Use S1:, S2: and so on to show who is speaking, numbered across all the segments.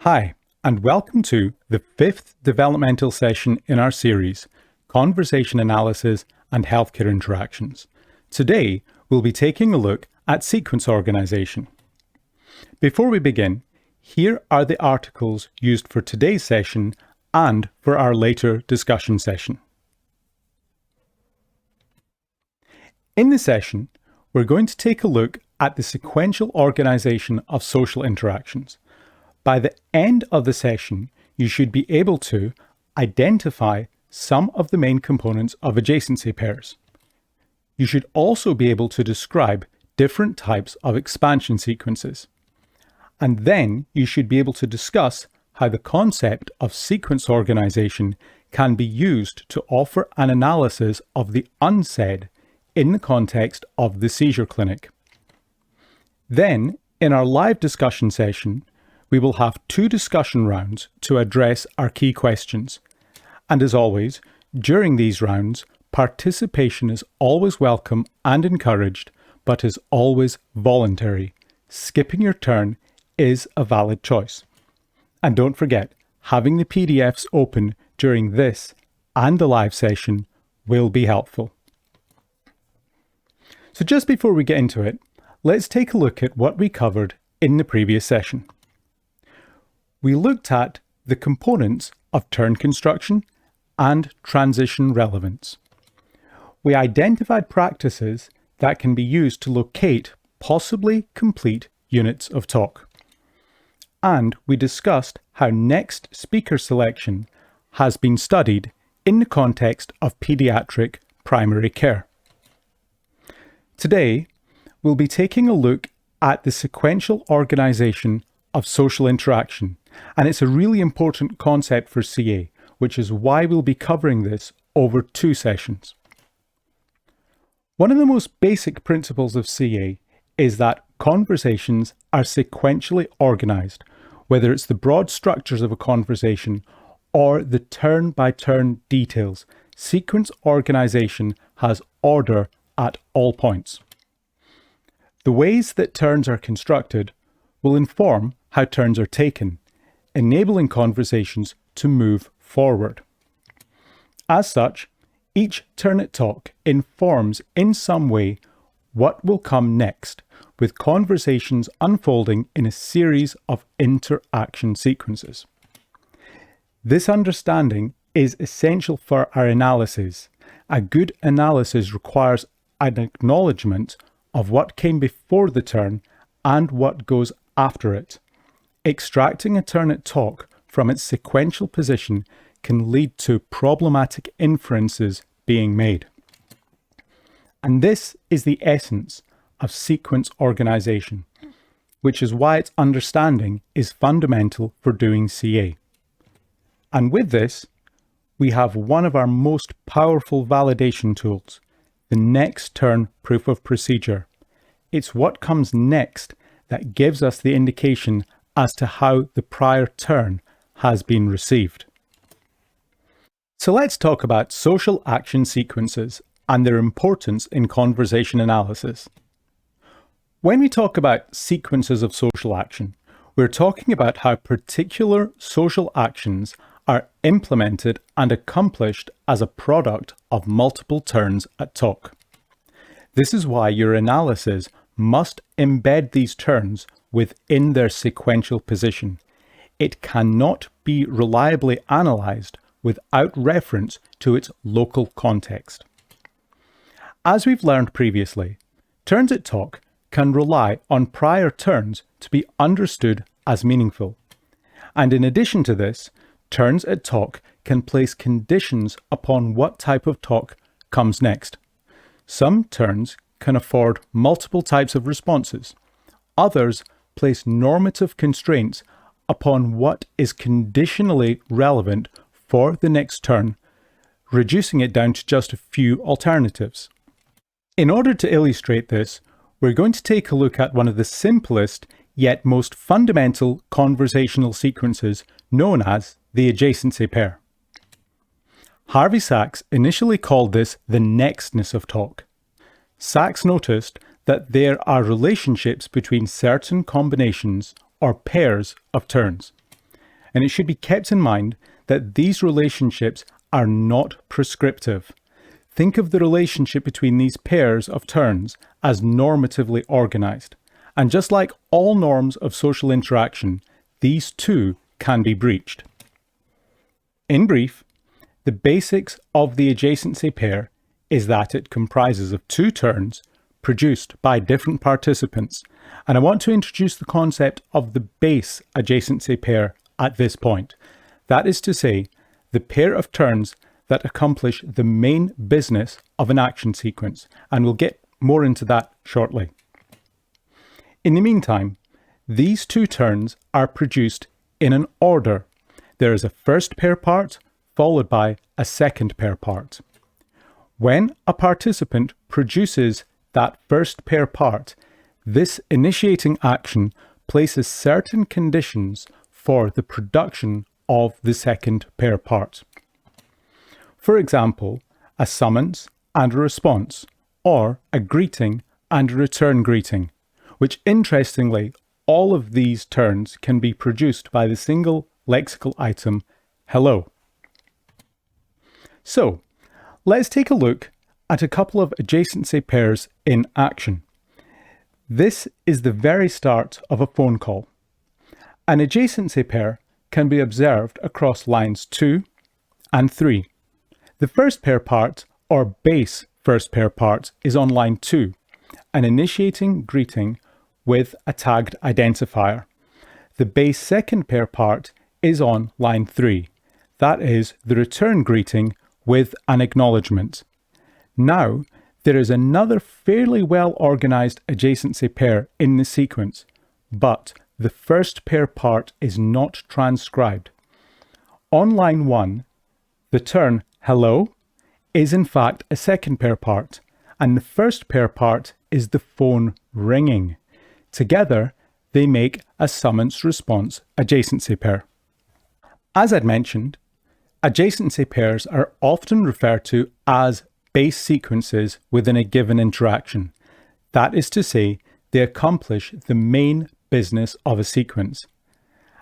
S1: Hi, and welcome to the 5th developmental session in our series, Conversation Analysis and Healthcare Interactions. Today, we'll be taking a look at sequence organization. Before we begin, here are the articles used for today's session and for our later discussion session. In this session, we're going to take a look at the sequential organization of social interactions. By the end of the session, you should be able to identify some of the main components of adjacency pairs. You should also be able to describe different types of expansion sequences. And then you should be able to discuss how the concept of sequence organization can be used to offer an analysis of the unsaid in the context of the seizure clinic. Then, in our live discussion session, we will have 2 discussion rounds to address our key questions. And as always, during these rounds, participation is always welcome and encouraged, but is always voluntary. Skipping your turn is a valid choice. And don't forget, having the PDFs open during this and the live session will be helpful. So just before we get into it, let's take a look at what we covered in the previous session. We looked at the components of turn construction and transition relevance. We identified practices that can be used to locate possibly complete units of talk. And we discussed how next speaker selection has been studied in the context of pediatric primary care. Today, we'll be taking a look at the sequential organization of social interaction, and it's a really important concept for CA, which is why we'll be covering this over 2 sessions. One of the most basic principles of CA is that conversations are sequentially organized, whether it's the broad structures of a conversation or the turn-by-turn details. Sequence organization has order at all points. The ways that turns are constructed will inform how turns are taken, enabling conversations to move forward. As such, each turn at talk informs in some way what will come next, with conversations unfolding in a series of interaction sequences. This understanding is essential for our analysis. A good analysis requires an acknowledgement of what came before the turn and what goes after it. Extracting a turn at talk from its sequential position can lead to problematic inferences being made. And this is the essence of sequence organization, which is why its understanding is fundamental for doing CA. And with this, we have one of our most powerful validation tools, the next turn proof of procedure. It's what comes next that gives us the indication as to how the prior turn has been received. So let's talk about social action sequences and their importance in conversation analysis. When we talk about sequences of social action, we're talking about how particular social actions are implemented and accomplished as a product of multiple turns at talk. This is why your analysis must embed these turns within their sequential position. It cannot be reliably analysed without reference to its local context. As we've learned previously, turns at talk can rely on prior turns to be understood as meaningful. And in addition to this, turns at talk can place conditions upon what type of talk comes next. Some turns can afford multiple types of responses. Others place normative constraints upon what is conditionally relevant for the next turn, reducing it down to just a few alternatives. In order to illustrate this, we're going to take a look at one of the simplest yet most fundamental conversational sequences known as the adjacency pair. Harvey Sachs initially called this the nextness of talk. Sachs noticed that there are relationships between certain combinations or pairs of turns. and it should be kept in mind that these relationships are not prescriptive. Think of the relationship between these pairs of terms as normatively organized. And just like all norms of social interaction, these too can be breached. In brief, the basics of the adjacency pair is that it comprises of two terms produced by different participants. And I want to introduce the concept of the base adjacency pair at this point. That is to say, the pair of terms that accomplish the main business of an action sequence, and we'll get more into that shortly. In the meantime, these two terms are produced in an order. There is a first pair part followed by a second pair part. When a participant produces that first pair part, this initiating action places certain conditions for the production of the second pair part. For example, a summons and a response, or a greeting and a return greeting, which interestingly, all of these terms can be produced by the single lexical item, hello. So, let's take a look at a couple of adjacency pairs in action. This is the very start of a phone call. An adjacency pair can be observed across lines 2 and 3. The first pair part, or base first pair part, is on line 2, an initiating greeting with a tagged identifier. The base second pair part is on line 3. That is the return greeting with an acknowledgement. Now, there is another fairly well organized adjacency pair in the sequence, but the first pair part is not transcribed. On line 1, the turn hello is in fact a second pair part, and the first pair part is the phone ringing. Together, they make a summons response adjacency pair. As I'd mentioned, adjacency pairs are often referred to as base sequences within a given interaction. That is to say, they accomplish the main business of a sequence.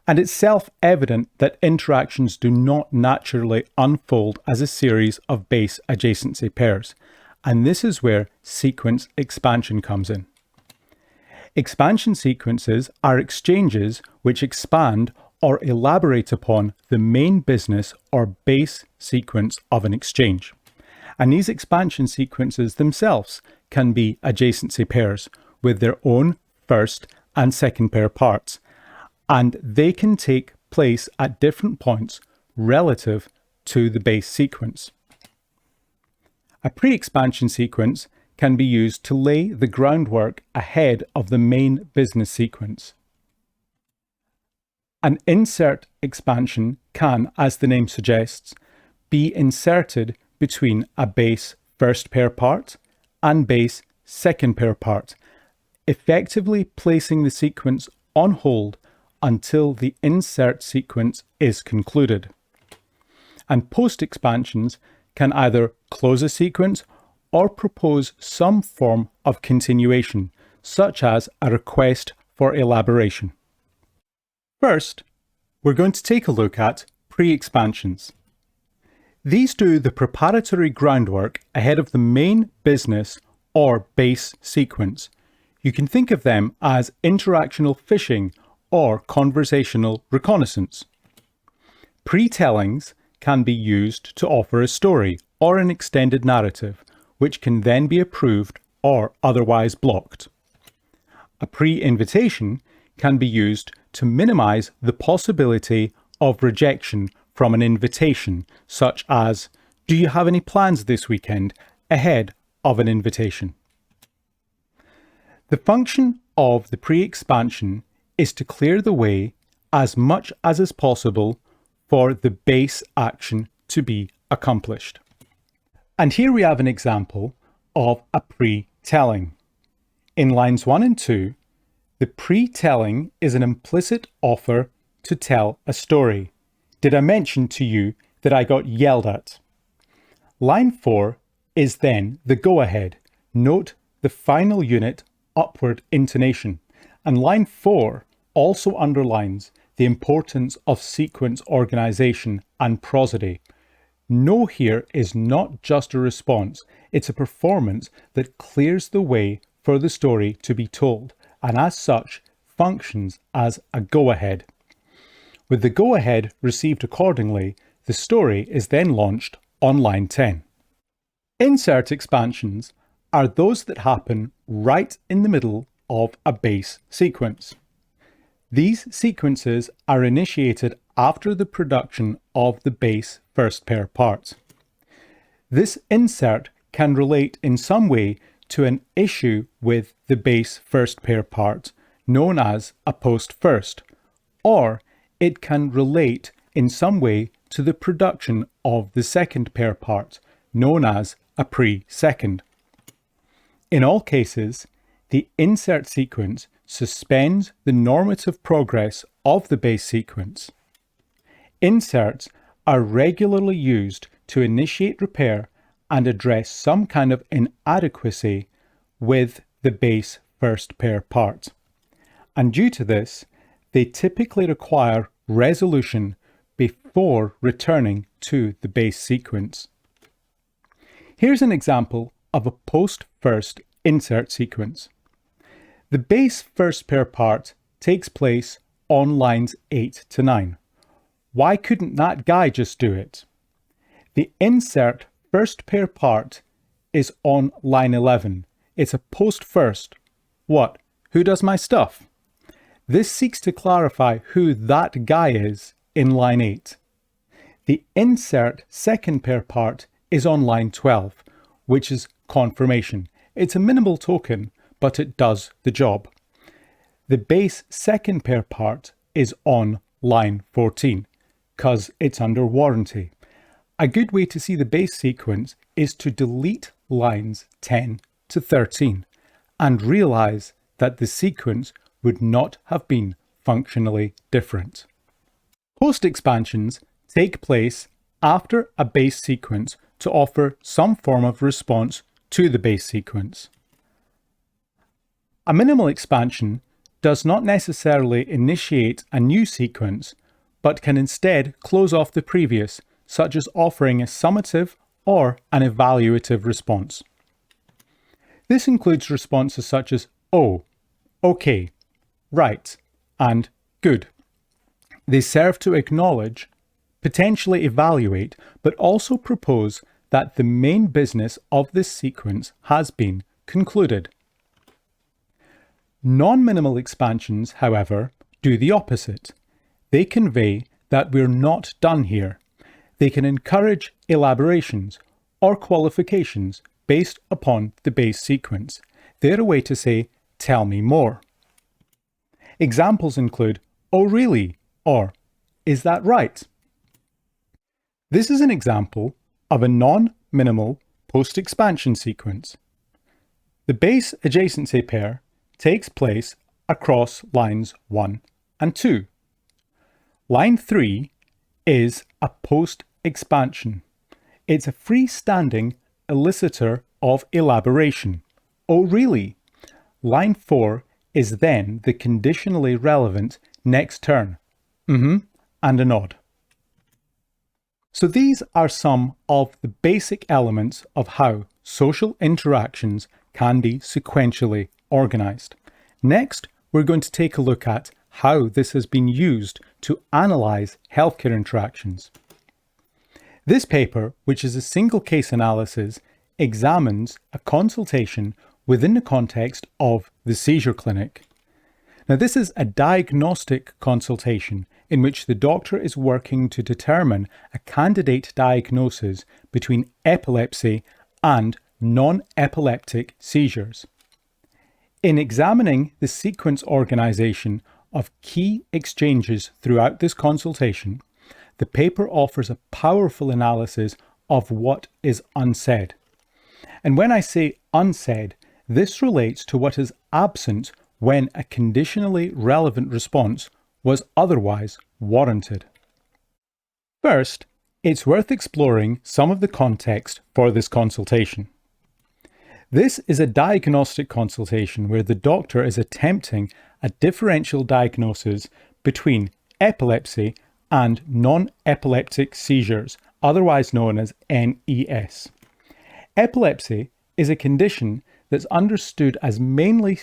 S1: And it's self-evident that interactions do not naturally unfold as a series of base adjacency pairs, and this is where sequence expansion comes in. Expansion sequences are exchanges which expand or elaborate upon the main business or base sequence of an exchange. And these expansion sequences themselves can be adjacency pairs with their own first and second pair parts, and they can take place at different points relative to the base sequence. A pre-expansion sequence can be used to lay the groundwork ahead of the main business sequence. An insert expansion can, as the name suggests, be inserted between a base first pair part and base second pair part, effectively placing the sequence on hold until the insert sequence is concluded. And post-expansions can either close a sequence or propose some form of continuation, such as a request for elaboration. First, we're going to take a look at pre-expansions. These do the preparatory groundwork ahead of the main business or base sequence. You can think of them as interactional fishing or conversational reconnaissance. Pre-tellings can be used to offer a story or an extended narrative, which can then be approved or otherwise blocked. A pre-invitation can be used to minimize the possibility of rejection from an invitation, such as, "Do you have any plans this weekend?" ahead of an invitation. The function of the pre-expansion is to clear the way as much as is possible for the base action to be accomplished. And here we have an example of a pre-telling. In lines 1 and 2, the pre-telling is an implicit offer to tell a story. Did I mention to you that I got yelled at? Line 4 is then the go-ahead. Note the final unit upward intonation. And line 4 also underlines the importance of sequence organization and prosody. No here is not just a response, it's a performance that clears the way for the story to be told, and as such functions as a go-ahead. With the go-ahead received accordingly, the story is then launched on line 10. Insert expansions are those that happen right in the middle of a base sequence. These sequences are initiated after the production of the base first pair parts. This insert can relate in some way to an issue with the base first pair part, known as a post first, or it can relate in some way to the production of the second pair part, known as a pre-second. In all cases, the insert sequence suspends the normative progress of the base sequence. Inserts are regularly used to initiate repair and address some kind of inadequacy with the base first pair part. And due to this, they typically require resolution before returning to the base sequence. Here's an example of a post-first insert sequence. The base first pair part takes place on lines 8 to 9. Why couldn't that guy just do it? The insert first pair part is on line 11. It's a post first. What? Who does my stuff? This seeks to clarify who that guy is in line 8. The insert second pair part is on line 12, which is confirmation. It's a minimal token, but it does the job. The base second pair part is on line 14, because it's under warranty. A good way to see the base sequence is to delete lines 10 to 13 and realize that the sequence would not have been functionally different. Post expansions take place after a base sequence to offer some form of response to the base sequence. A minimal expansion does not necessarily initiate a new sequence, but can instead close off the previous, such as offering a summative or an evaluative response. This includes responses such as "oh," "okay," "right," and "good." They serve to acknowledge, potentially evaluate, but also propose that the main business of this sequence has been concluded. Non-minimal expansions, however, do the opposite. They convey that we're not done here. They can encourage elaborations or qualifications based upon the base sequence. They're a way to say, "tell me more." Examples include, "oh really?" or "is that right?" This is an example of a non-minimal post-expansion sequence. The base adjacency pair takes place across lines 1 and 2. Line 3 is a post-expansion. It's a freestanding elicitor of elaboration. "Oh really?" Line 4 is then the conditionally relevant next turn. And a nod. So these are some of the basic elements of how social interactions can be sequentially organized. Next, we're going to take a look at how this has been used to analyze healthcare interactions. This paper, which is a single case analysis, examines a consultation within the context of the seizure clinic. Now, this is a diagnostic consultation in which the doctor is working to determine a candidate diagnosis between epilepsy and non-epileptic seizures. In examining the sequence organization of key exchanges throughout this consultation, the paper offers a powerful analysis of what is unsaid. And when I say unsaid, this relates to what is absent when a conditionally relevant response was otherwise warranted. First, it's worth exploring some of the context for this consultation. This is a diagnostic consultation where the doctor is attempting a differential diagnosis between epilepsy and non-epileptic seizures, otherwise known as NES. Epilepsy is a condition that's understood as mainly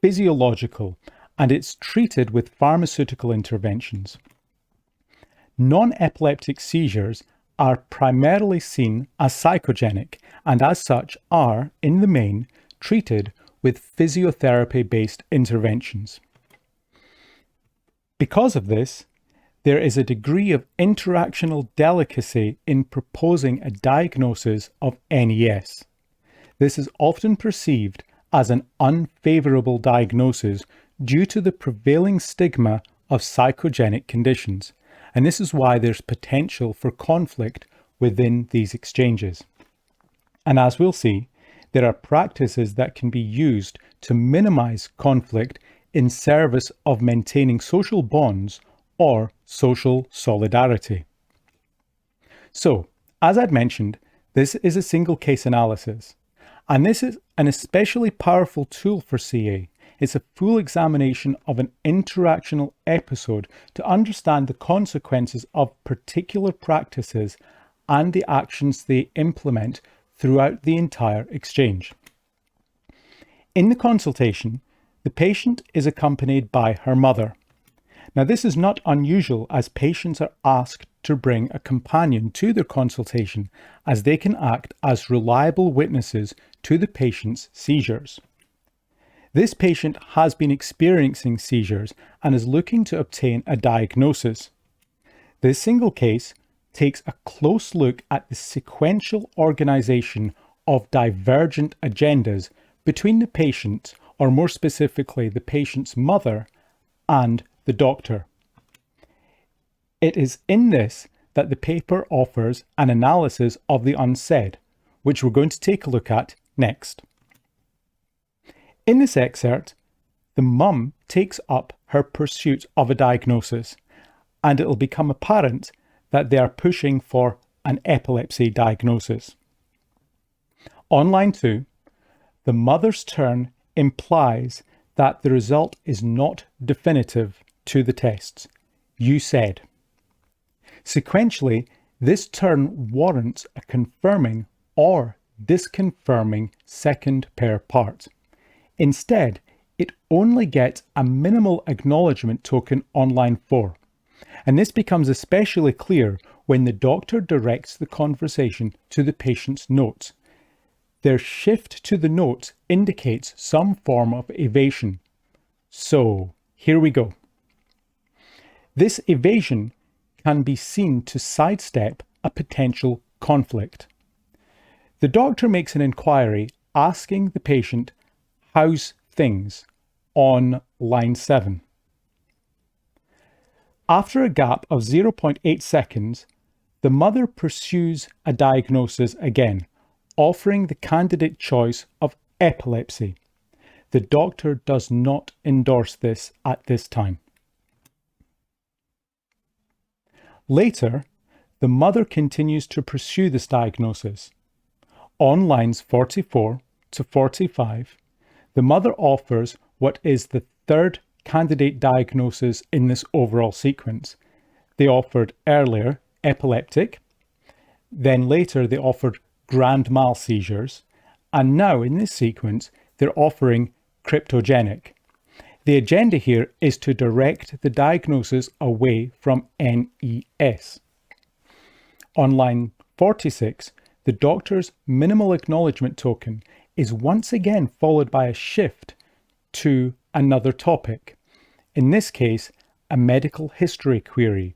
S1: physiological, and it's treated with pharmaceutical interventions. Non-epileptic seizures are primarily seen as psychogenic and as such are, in the main, treated with physiotherapy-based interventions. Because of this, there is a degree of interactional delicacy in proposing a diagnosis of NES. This is often perceived as an unfavourable diagnosis due to the prevailing stigma of psychogenic conditions, and this is why there's potential for conflict within these exchanges. And as we'll see, there are practices that can be used to minimize conflict in service of maintaining social bonds or social solidarity. So, as I'd mentioned, this is a single case analysis, and this is an especially powerful tool for CA. It's a full examination of an interactional episode to understand the consequences of particular practices and the actions they implement throughout the entire exchange. In the consultation, the patient is accompanied by her mother. Now, this is not unusual as patients are asked to bring a companion to their consultation as they can act as reliable witnesses to the patient's seizures. This patient has been experiencing seizures and is looking to obtain a diagnosis. This single case takes a close look at the sequential organization of divergent agendas between the patient, or more specifically the patient's mother, and the doctor. It is in this that the paper offers an analysis of the unsaid, which we're going to take a look at next. In this excerpt, the mum takes up her pursuit of a diagnosis, and it will become apparent that they are pushing for an epilepsy diagnosis. On line 2, the mother's turn implies that the result is not definitive to the tests. You said. Sequentially, this turn warrants a confirming or disconfirming second pair part. Instead, it only gets a minimal acknowledgement token on line 4. And this becomes especially clear when the doctor directs the conversation to the patient's notes. Their shift to the notes indicates some form of evasion. So, here we go. This evasion can be seen to sidestep a potential conflict. The doctor makes an inquiry asking the patient, "How's things?" on line 7. After a gap of 0.8 seconds, the mother pursues a diagnosis again, offering the candidate choice of epilepsy. The doctor does not endorse this at this time. Later, the mother continues to pursue this diagnosis. On lines 44 to 45, the mother offers what is the third candidate diagnosis in this overall sequence. They offered earlier epileptic, then later they offered grand mal seizures, and now in this sequence they're offering cryptogenic. The agenda here is to direct the diagnosis away from NES. On line 46, the doctor's minimal acknowledgement token is once again followed by a shift to another topic, in this case, a medical history query.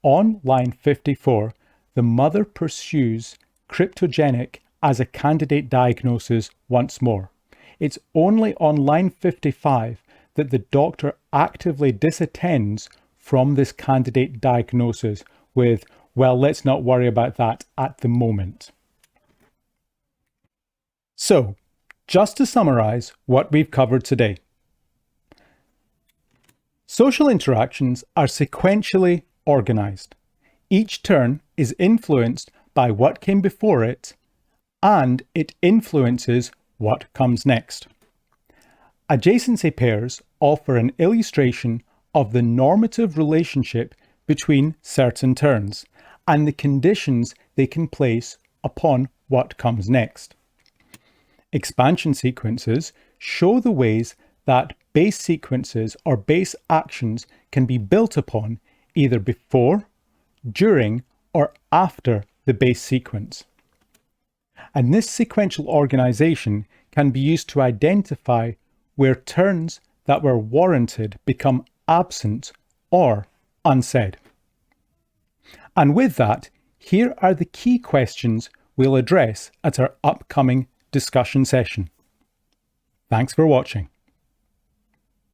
S1: On line 54, the mother pursues cryptogenic as a candidate diagnosis once more. It's only on line 55 that the doctor actively disattends from this candidate diagnosis with, "Well, let's not worry about that at the moment." So, just to summarize what we've covered today. Social interactions are sequentially organized. Each turn is influenced by what came before it, and it influences what comes next. Adjacency pairs offer an illustration of the normative relationship between certain turns and the conditions they can place upon what comes next. Expansion sequences show the ways that base sequences or base actions can be built upon either before, during, or after the base sequence. And this sequential organization can be used to identify where turns that were warranted become absent or unsaid. And with that, here are the key questions we'll address at our upcoming discussion session. Thanks for watching.